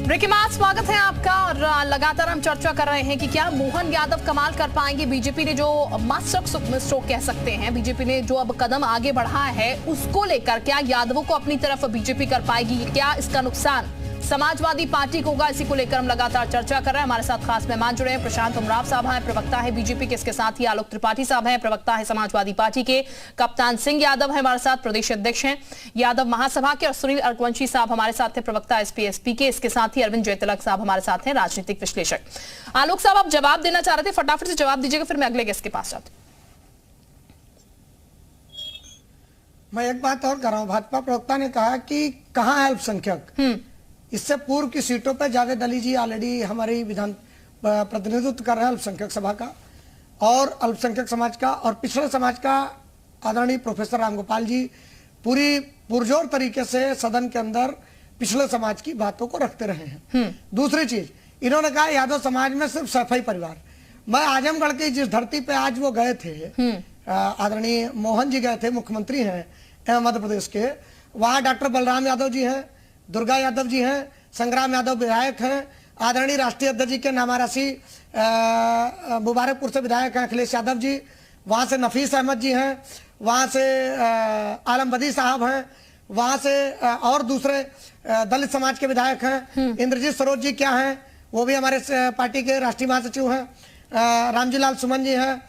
Breaking स्वागत है आपका। और लगातार हम चर्चा कर रहे हैं कि क्या मोहन यादव कमाल कर पाएंगे। बीजेपी ने जो मास्टर स्ट्रोक कह सकते हैं, बीजेपी ने जो अब कदम आगे बढ़ा है उसको लेकर क्या यादवों को अपनी तरफ बीजेपी कर पाएगी, क्या इसका नुकसान समाजवादी पार्टी को होगा, इसी को लेकर हम लगातार चर्चा कर रहे हैं। हमारे साथ खास मेहमान जुड़े हैं। प्रशांत उमराव साहब हैं, प्रवक्ता है बीजेपी के, इसके साथ ही आलोक त्रिपाठी साहब हैं, प्रवक्ता है समाजवादी पार्टी के। कप्तान सिंह यादव है हमारे साथ, प्रदेश अध्यक्ष हैं यादव महासभा के। और सुनील अरगवंशी साहब हमारे साथ थे, प्रवक्ता एसपी के। इसके साथ ही अरविंद जयतिलक साहब हमारे साथ हैं, राजनीतिक विश्लेषक। आलोक साहब, आप जवाब देना चाह रहे थे, फटाफट से जवाब दीजिएगा, फिर मैं अगले गेस्ट के पास जाती हूँ। मैं एक बात और कर रहा हूँ, भाजपा प्रवक्ता ने कहा कि कहाँ है अल्पसंख्यक। इससे पूर्व की सीटों पर जावेद अली जी ऑलरेडी हमारी विधान प्रतिनिधित्व कर रहे हैं अल्पसंख्यक सभा का और अल्पसंख्यक समाज का, और पिछड़े समाज का आदरणीय प्रोफेसर रामगोपाल जी पूरी पुरजोर तरीके से सदन के अंदर पिछड़े समाज की बातों को रखते रहे हैं। दूसरी चीज, इन्होंने कहा यादव समाज में सिर्फ सैफई परिवार। मैं आजमगढ़ की जिस धरती पे आज वो गए थे, आदरणीय मोहन जी गए थे, मुख्यमंत्री हैं मध्य प्रदेश के, वहां डॉक्टर बलराम यादव जी हैं, दुर्गा यादव जी हैं, संग्राम यादव विधायक हैं, आदरणीय राष्ट्रीय अध्यक्ष जी के नामारासी मुबारकपुर से विधायक हैं अखिलेश यादव जी, वहां से नफीस अहमद जी हैं, वहां से आलम बदी साहब हैं, वहां से और दूसरे दलित समाज के विधायक हैं। इंद्रजीत सरोज जी क्या हैं, वो भी हमारे पार्टी के राष्ट्रीय महासचिव हैं। रामजी लाल सुमन जी हैं,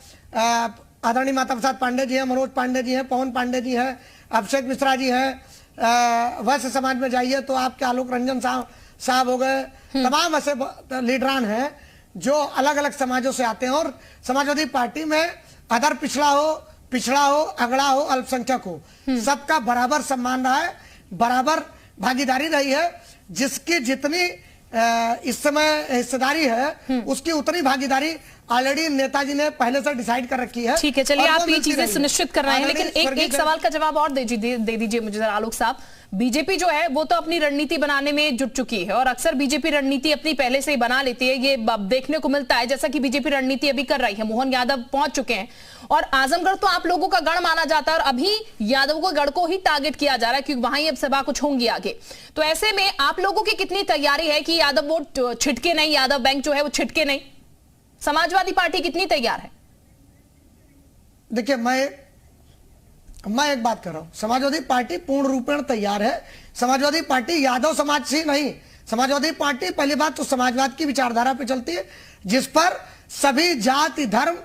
आदरणीय माता प्रसाद पांडे जी हैं, मनोज पांडे जी हैं, पवन पांडे जी हैं, अभिषेक मिश्रा जी हैं। वैश्य समाज में जाइए तो आपके आलोक रंजन साहब हो गए। तमाम ऐसे लीडरान हैं जो अलग अलग समाजों से आते हैं। और समाजवादी पार्टी में अदर पिछड़ा हो, अगड़ा हो, अल्पसंख्यक हो, सबका बराबर सम्मान रहा है, बराबर भागीदारी रही है। जिसकी जितनी इस समय हिस्सेदारी है उसकी उतनी भागीदारी ऑलरेडी नेताजी ने पहले से डिसाइड कर रखी है। ठीक है, चलिए आप ये चीजें सुनिश्चित कर रहे हैं, लेकिन एक सवाल का जवाब और दे दीजिए मुझे जरा आलोक साहब। बीजेपी जो है वो तो अपनी रणनीति बनाने में जुट चुकी है और अक्सर बीजेपी रणनीति अपनी पहले से ही बना लेती है, ये देखने को मिलता है। जैसा कि बीजेपी रणनीति अभी कर रही है, मोहन यादव पहुंच चुके हैं और आजमगढ़ तो आप लोगों का गढ़ माना जाता है और अभी यादव को गढ़ को ही टारगेट किया जा रहा है क्योंकि वहां ही अब सभा कुछ होंगी आगे। तो ऐसे में आप लोगों की कितनी तैयारी है कि यादव वोट छिटके नहीं, यादव बैंक जो है वो छिटके नहीं? समाजवादी पार्टी कितनी तैयार है? देखिए, मैं एक बात कर रहा हूं, समाजवादी पार्टी पूर्ण रूपेण तैयार है। समाजवादी पार्टी यादव समाज से नहीं, समाजवादी पार्टी पहली बात तो समाजवाद की विचारधारा पे चलती है जिस पर सभी जाति, धर्म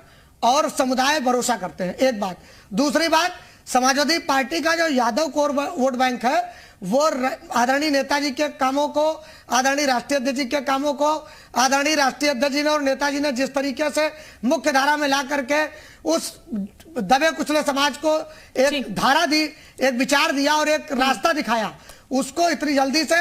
और समुदाय भरोसा करते हैं, एक बात। दूसरी बात, समाजवादी पार्टी का जो यादव कोर वोट बैंक है वो आदरणीय नेताजी के कामों को, आदरणीय राष्ट्रीय अध्यक्ष जी के कामों को, आदरणीय राष्ट्रीय अध्यक्ष जी ने और नेताजी ने जिस तरीके से मुख्य धारा में ला करके उस दबे कुचले समाज को एक धारा दी, एक विचार दिया और एक रास्ता दिखाया, उसको इतनी जल्दी से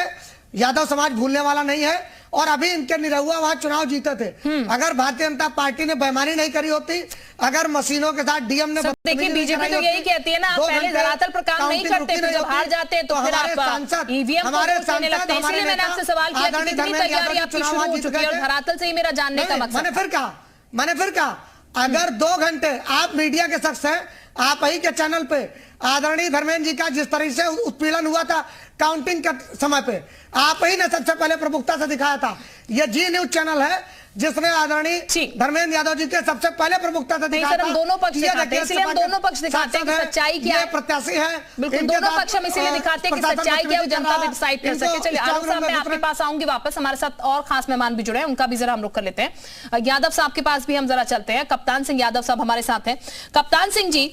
यादव समाज भूलने वाला नहीं है। और अभी इनके निरहुआ वहां चुनाव जीते थे। अगर भारतीय जनता पार्टी ने बेईमानी नहीं करी होती, अगर मशीनों के साथ डीएम ने, देखिए बीजेपी तो यही कहती है ना, आप पहले धरातल पर काम नहीं करते, फिर जब हार जाते हैं तो फिर आप ईवीएम को देने लगते हैं। इसलिए मैंने आपसे सवाल किया कि कितनी तैयारी आपकी शुरू हो चुकी है और धरातल से ही मेरा जानने का मकसद। मैंने फिर कहा अगर 2 घंटे आप मीडिया के शख्स हैं, आप ही के चैनल पे आदरणीय धर्मेंद्र जी का जिस तरह से उत्पीड़न हुआ था काउंटिंग के समय पे, आप ही ने सबसे पहले प्रमुखता से दिखाया था। ये जी न्यूज चैनल है जिसने आदरणीय धर्मेंद्र यादव जी के सबसे पहले प्रमुखता से दिखाया था। दोनों पक्ष दिखाते हैं, इसलिए हम दोनों पक्ष दिखाते हैं कि सच्चाई क्या है, प्रत्याशी है। बिल्कुल, दोनों पक्ष हम इसीलिए दिखाते हैं कि सच्चाई क्या है, जनता भी डिसाइड कर सके। चलिए आलोक साहब, मैं आपके पास आऊंगी वापस, हमारे साथ और खास मेहमान भी जुड़े हैं, उनका भी जरा हम रुख कर लेते हैं। यादव साहब के पास भी हम जरा चलते हैं। कप्तान सिंह यादव साहब हमारे साथ हैं। कप्तान सिंह जी,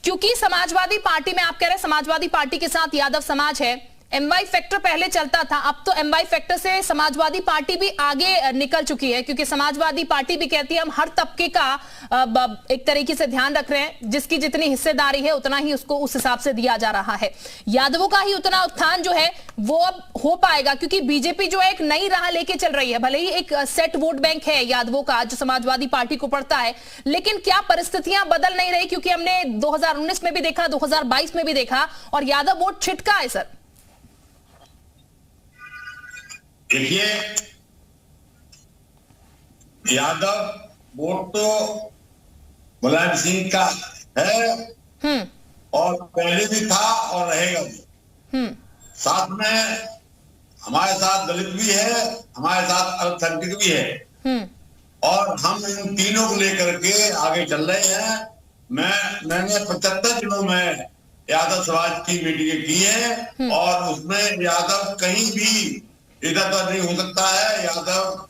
क्योंकि समाजवादी पार्टी में आप कह रहे हैं समाजवादी पार्टी के साथ यादव समाज है, एमवाई फैक्टर पहले चलता था, अब तो एमवाई फैक्टर से समाजवादी पार्टी भी आगे निकल चुकी है क्योंकि समाजवादी पार्टी भी कहती है हम हर तबके का एक तरीके से ध्यान रख रहे हैं, जिसकी जितनी हिस्सेदारी है उतना ही उसको उस हिसाब से दिया जा रहा है। यादवों का ही उतना उत्थान जो है वो अब हो पाएगा क्योंकि बीजेपी जो एक नई राह लेके चल रही है। भले ही एक सेट वोट बैंक है यादवों का जो समाजवादी पार्टी को पड़ता है, लेकिन क्या परिस्थितियां बदल नहीं रही? क्योंकि हमने 2019 में भी देखा, 2022 में भी देखा और यादव वोट छिटका है। सर देखिए, यादव वोट तो मुलायम सिंह का है और पहले भी था और रहेगा भी। साथ में हमारे साथ दलित भी है, हमारे साथ अल्पसंख्यक भी है, और हम इन तीनों को लेकर के आगे चल रहे हैं। मैंने 75 जिलों में यादव समाज की मीटिंग की है, और उसमें यादव कहीं भी इधर उधर नहीं हो सकता है। यादव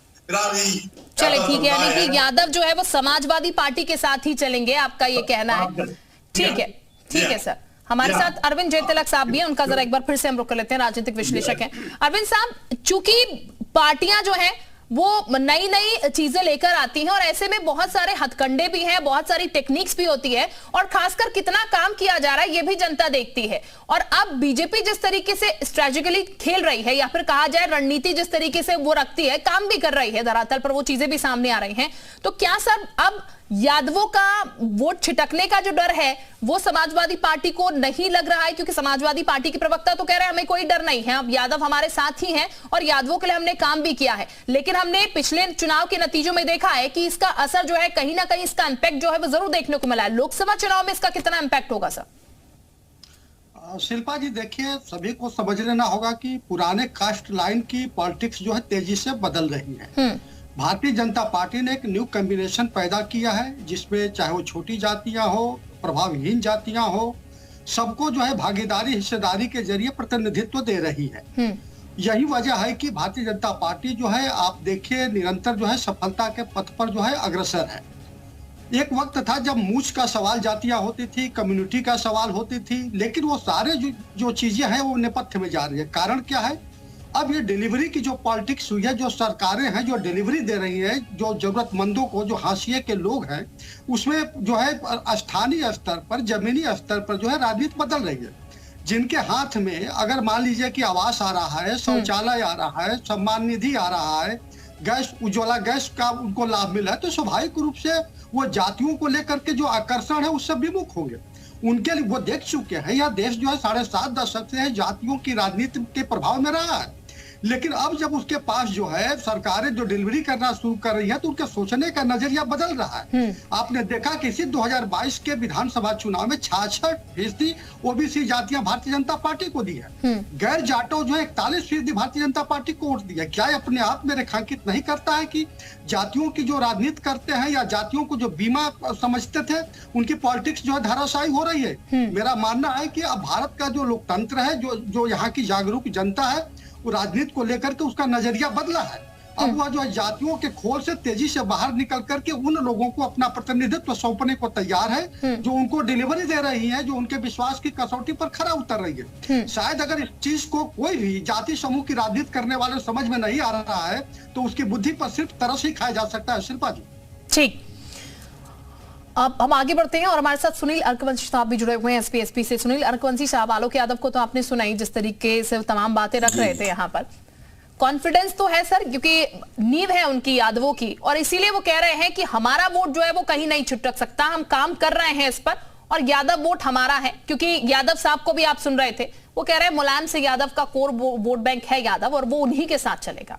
चले ठीक है, यानी कि यादव जो है वो समाजवादी पार्टी के साथ ही चलेंगे, आपका ये कहना है। ठीक है सर। हमारे साथ अरविंद जयतिलक साहब भी हैं, उनका जरा एक बार फिर से हम रुक कर लेते हैं, राजनीतिक विश्लेषक हैं। अरविंद साहब, चूंकि पार्टियां जो है वो नई नई चीजें लेकर आती हैं, और ऐसे में बहुत सारे हथकंडे भी हैं, बहुत सारी टेक्निक्स भी होती है, और खासकर कितना काम किया जा रहा है ये भी जनता देखती है। और अब बीजेपी जिस तरीके से स्ट्रेटेजिकली खेल रही है, या फिर कहा जाए रणनीति जिस तरीके से वो रखती है, काम भी कर रही है धरातल पर, वो चीजें भी सामने आ रही हैं। तो क्या सर अब यादवों का वोट छिटकने का जो डर है वो समाजवादी पार्टी को नहीं लग रहा है? क्योंकि समाजवादी पार्टी के प्रवक्ता तो कह रहे हैं हमें कोई डर नहीं है, अब यादव हमारे साथ ही हैं और यादवों के लिए हमने काम भी किया है। लेकिन हमने पिछले चुनाव के नतीजों में देखा है कि इसका असर जो है कहीं ना कहीं, इसका इंपैक्ट जो है वो जरूर देखने को मिला है। लोकसभा चुनाव में इसका कितना इंपैक्ट होगा सर? शिल्पा जी, देखिए, सभी को समझ लेना होगा कि पुराने कास्ट लाइन की पॉलिटिक्स जो है तेजी से बदल रही है। भारतीय जनता पार्टी ने एक न्यू कॉम्बिनेशन पैदा किया है, जिसमें चाहे वो छोटी जातियां हो, प्रभावहीन जातियां हो, सबको जो है भागीदारी, हिस्सेदारी के जरिए प्रतिनिधित्व दे रही है। यही वजह है कि भारतीय जनता पार्टी जो है, आप देखिए, निरंतर जो है सफलता के पथ पर जो है अग्रसर है। एक वक्त था जब मूछ का सवाल जातियां होती थी, कम्युनिटी का सवाल होती थी, लेकिन वो सारे जो चीजें हैं वो नेपथ्य में जा रही है। कारण क्या है? अब ये डिलीवरी की जो पॉलिटिक्स हुई है, जो सरकारें हैं जो डिलीवरी दे रही है, जो जरूरतमंदों को, जो हाशिए के लोग हैं, उसमें जो है स्थानीय स्तर पर, जमीनी स्तर पर जो है राजनीति बदल रही है। जिनके हाथ में अगर मान लीजिए कि आवास आ रहा है, शौचालय आ रहा है, सम्मान निधि आ रहा है, गैस, उज्ज्वला गैस का उनको लाभ मिला है, तो स्वाभाविक रूप से वो जातियों को लेकर के जो आकर्षण है उससे विमुख होंगे। उनके लिए वो देख चुके हैं, यह देश जो है 7.5 दशक से जातियों की राजनीति के प्रभाव में रहा है। लेकिन अब जब उसके पास जो है सरकारें जो डिलीवरी करना शुरू कर रही है, तो उनके सोचने का नजरिया बदल रहा है। आपने देखा कि इसी 2022 के विधानसभा चुनाव में 66% ओबीसी जातियां भारतीय जनता पार्टी को दी है। गैर जाटो जो है 41% भारतीय जनता पार्टी को वोट दिया। क्या अपने आप में रेखांकित नहीं करता है कि जातियों की जो राजनीति करते हैं, या जातियों को जो बीमा समझते थे, उनकी पॉलिटिक्स जो है धाराशायी हो रही है। मेरा मानना है कि अब भारत का जो लोकतंत्र है, जो यहाँ की जागरूक जनता है, वो राजनीति को लेकर के उसका नजरिया बदला है। अब वह जो है जातियों के खोल से तेजी से बाहर निकल करके उन लोगों को अपना प्रतिनिधित्व सौंपने को तैयार है, जो उनको डिलीवरी दे रही है, जो उनके विश्वास की कसौटी पर खरा उतर रही है। शायद अगर इस चीज को कोई भी जाति समूह की राजनीति करने वाले समझ में नहीं आ रहा है, तो उसकी बुद्धि पर सिर्फ तरस ही खाया जा सकता है। शिल्पा जी, ठीक, अब हम आगे बढ़ते हैं और हमारे साथ सुनील अर्कवंशी साहब भी जुड़े हुए हैं एसपी से। सुनील अर्कवंशी साहब, आलोक यादव को तो आपने सुनाई जिस तरीके से तमाम बातें रख रहे थे, यहाँ पर कॉन्फिडेंस तो है सर, क्योंकि नींव है उनकी यादवों की, और इसीलिए वो कह रहे हैं कि हमारा वोट जो है वो कहीं नहीं छिटक सकता, हम काम कर रहे हैं इस पर, और यादव वोट हमारा है। क्योंकि यादव साहब को भी आप सुन रहे थे, वो कह रहे हैं मुलायम से यादव का कोर वोट बैंक है यादव, और वो उन्हीं के साथ चलेगा।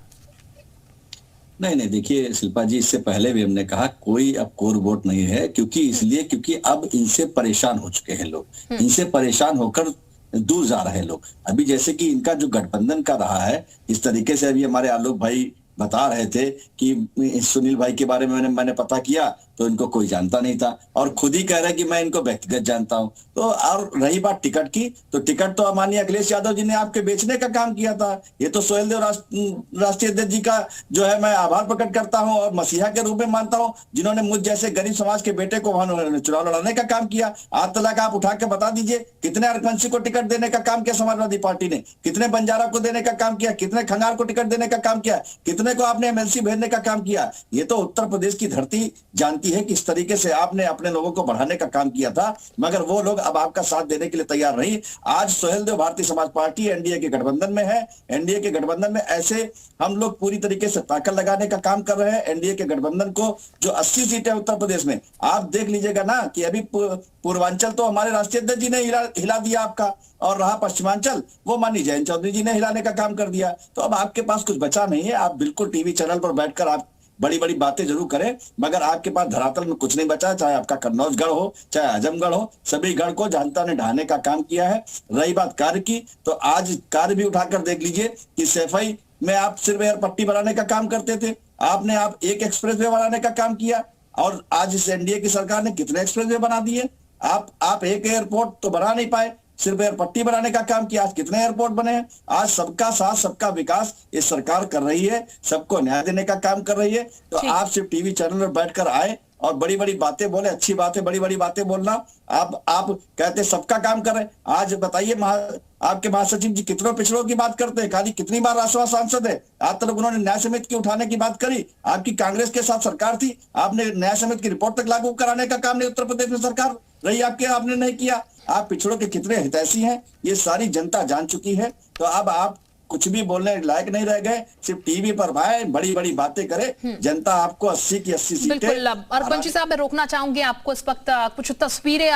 नहीं, देखिए शिल्पा जी, इससे पहले भी हमने कहा कोई अब कोर वोट नहीं है, क्योंकि अब इनसे परेशान हो चुके हैं लोग, इनसे परेशान होकर दूर जा रहे हैं लोग। अभी जैसे कि इनका जो गठबंधन का रहा है, इस तरीके से अभी हमारे आलोक भाई बता रहे थे कि सुनील भाई के बारे में मैंने पता किया तो इनको कोई जानता नहीं था, और खुद ही कह रहे कि मैं इनको व्यक्तिगत जानता हूं। तो और रही बात टिकट की, तो टिकट तो माननीय अखिलेश यादव जी ने आपके बेचने का काम किया था। ये तो सोहेल देव राष्ट्रीय अध्यक्ष जी का जो है मैं आभार प्रकट करता हूं और मसीहा के रूप में मानता हूं, जिन्होंने मुझ जैसे गरीब समाज के बेटे को वहां चुनाव लड़ाने का काम किया। आज तक आप उठा के बता दीजिए कितने अर्कवंशी को टिकट देने का काम किया समाजवादी पार्टी ने, कितने बंजारा को देने का काम किया, कितने खंगार को टिकट देने का काम किया, कितने को आपने एमएलसी भेजने का काम किया। ये तो उत्तर प्रदेश की धरती जानती है किस तरीके से आपने अपने लोगों को बढ़ाने का काम किया था, मगर वो लोग अब आपका साथ देने के लिए तैयार नहीं। आज सोहेल देव भारतीय समाज पार्टी एनडीए के गठबंधन में है। एनडीए के गठबंधन में ऐसे हम लोग पूरी तरीके से ताकत लगाने का काम कर रहे हैं। एनडीए के गठबंधन को जो 80 सीटें उत्तर प्रदेश में, आप देख लीजिएगा ना कि अभी पूर्वांचल तो हमारे राष्ट्रीय अध्यक्ष जी ने हिला दिया आपका, और रहा पश्चिमांचल, वो माननीय जयंत चौधरी जी ने हिलाने का काम कर दिया। तो अब आपके पास कुछ बचा नहीं है। आप बिल्कुल टीवी चैनल पर बैठकर आप बड़ी बड़ी बातें जरूर करें, मगर आपके पास धरातल में कुछ नहीं बचा। चाहे आपका कन्नौजगढ़ हो, चाहे आजमगढ़ हो, सभी गढ़ को जनता ने ढहाने का काम किया है। रही बात कार्य की, तो आज कार्य भी उठाकर देख लीजिए कि सैफई में आप सिर्फ एयर पट्टी बनाने का काम करते थे, आप एक एक्सप्रेसवे बनाने का काम किया, और आज इस एनडीए की सरकार ने कितने एक्सप्रेसवे बना दिए। आप एक एयरपोर्ट तो बना नहीं पाए, सिर्फ एयर पट्टी बनाने का काम किया। आज कितने एयरपोर्ट बने हैं। आज सबका साथ सबका विकास ये सरकार कर रही है, सबको न्याय देने का काम कर रही है। तो आप सिर्फ टीवी चैनल पर बैठकर आए और बड़ी बड़ी बातें बोले, अच्छी बातें, बड़ी बड़ी बातें बोलना। आप कहते सबका काम कर रहे हैं। आज बताइए आपके महासचिव जी कितनों पिछड़ों की बात करते हैं, खाली कितनी बार राष्ट्रसभा सांसद है। आज तक उन्होंने न्याय समिति की उठाने की बात करी। आपकी कांग्रेस के साथ सरकार थी, आपने न्याय समिति की रिपोर्ट तक लागू कराने का काम नहीं उत्तर प्रदेश में सरकार रही आपके, आपने नहीं किया। आप पिछड़ों के कितने हितैषी हैं ये सारी जनता जान चुकी है। तो अब आप कुछ भी बोलने लायक नहीं रह गए, सिर्फ टीवी पर आए, बड़ी बड़ी बातें करे। जनता आपको 80 की 80 सीटें। बिल्कुल। अर्पण जी साहब, मैं रोकना चाहूंगी आपको। इस वक्त कुछ तस्वीरें